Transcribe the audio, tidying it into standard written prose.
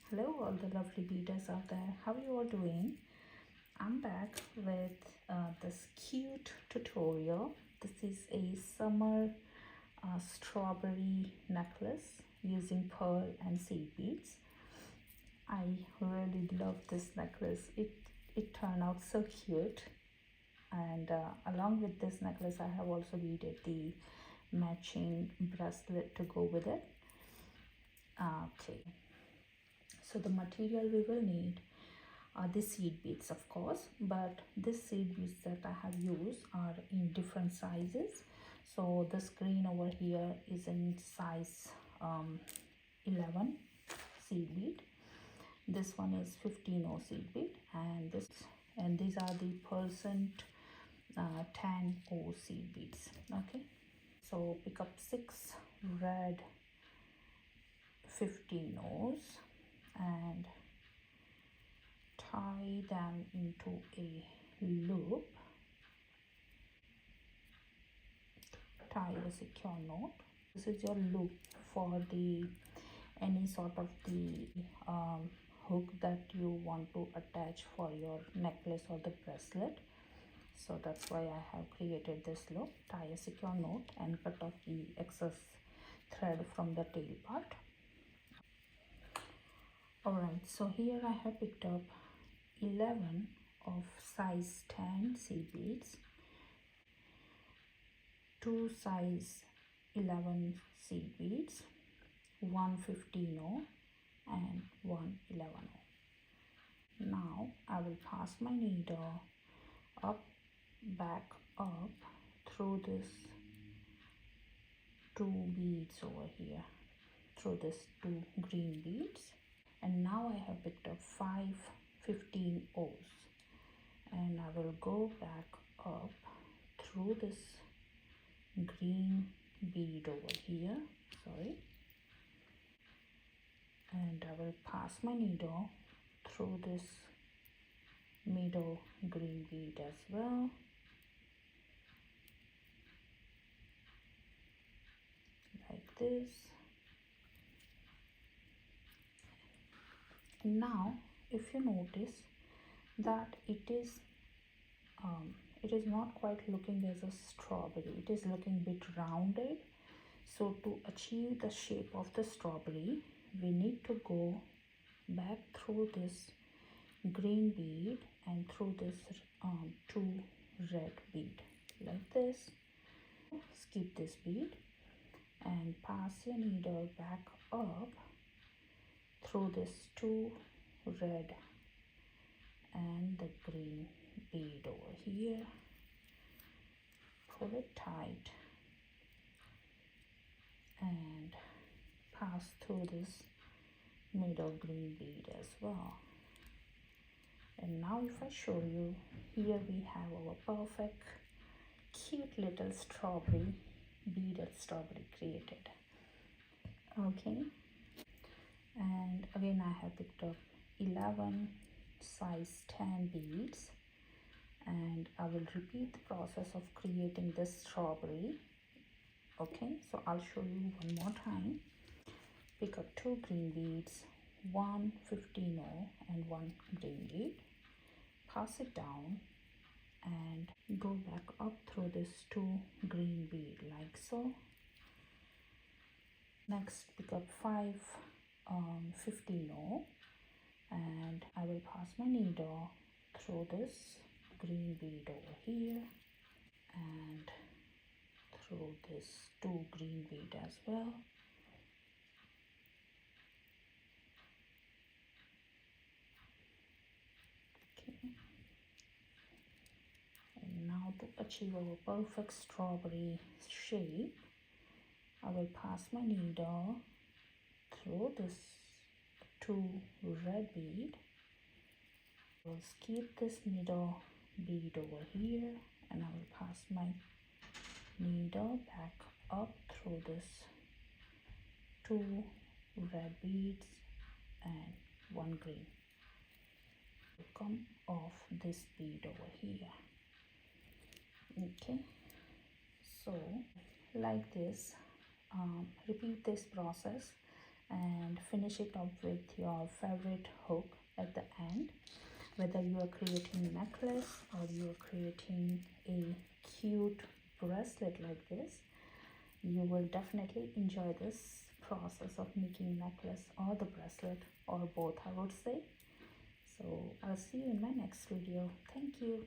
Hello all the lovely beaders out there, how are you all doing? I'm back with this cute tutorial. This is a summer strawberry necklace using pearl and seed beads. I really love this necklace. It turned out so cute, and along with this necklace I have also beaded the matching bracelet to go with it. Okay, so the material we will need are the seed beads, of course, but this seed beads that I have used are in different sizes. So this green over here is in size 11 seed bead. This one is 15 seed bead, and these are the pearlescent 10 seed beads. Okay, so pick up 6 red 15 and tie them into a loop. Tie a secure knot. This is your loop for the any sort of the hook that you want to attach for your necklace or the bracelet. So that's why I have created this loop. Tie a secure knot and cut off the excess thread from the tail part. Alright, so here I have picked up 11 of size 10 seed beads, 2 size 11 seed beads, 1 15 and 1 11. Now I will pass my needle back up through this 2 beads over here, through this 2 green beads, and now I have picked up 5 15 and I will go back up through this green bead over here, and I will pass my needle through this middle green bead as well, like this. And now if you notice that it is not quite looking as a strawberry, it is looking a bit rounded. So to achieve the shape of the strawberry, we need to go back through this green bead and through this 2 red bead, like this. Skip this bead and pass your needle back up through this 2 red and the green bead over here. Pull it tight and pass through this middle green bead as well. And now if I show you, here we have our perfect cute little strawberry, beaded strawberry created. Okay, and again I have picked up 11 size 10 beads, and I will repeat the process of creating this strawberry. Okay, so I'll show you one more time. Pick up 2 green beads, 1 15 and 1 green bead, pass it down and go back up through this 2 green bead, like so. Next pick up 5 15 and I will pass my needle through this green bead over here and through this 2 green bead as well. Okay, and now to achieve our perfect strawberry shape, I will pass my needle through this 2 red bead. I will skip this middle bead over here and I will pass my needle back up through this 2 red beads and 1 green. Come off this bead over here. Okay, so like this, repeat this process and finish it up with your favorite hook at the end. Whether you are creating a necklace or you are creating a cute bracelet like this, you will definitely enjoy this process of making necklace or the bracelet, or both I would say. So I'll see you in my next video. Thank you.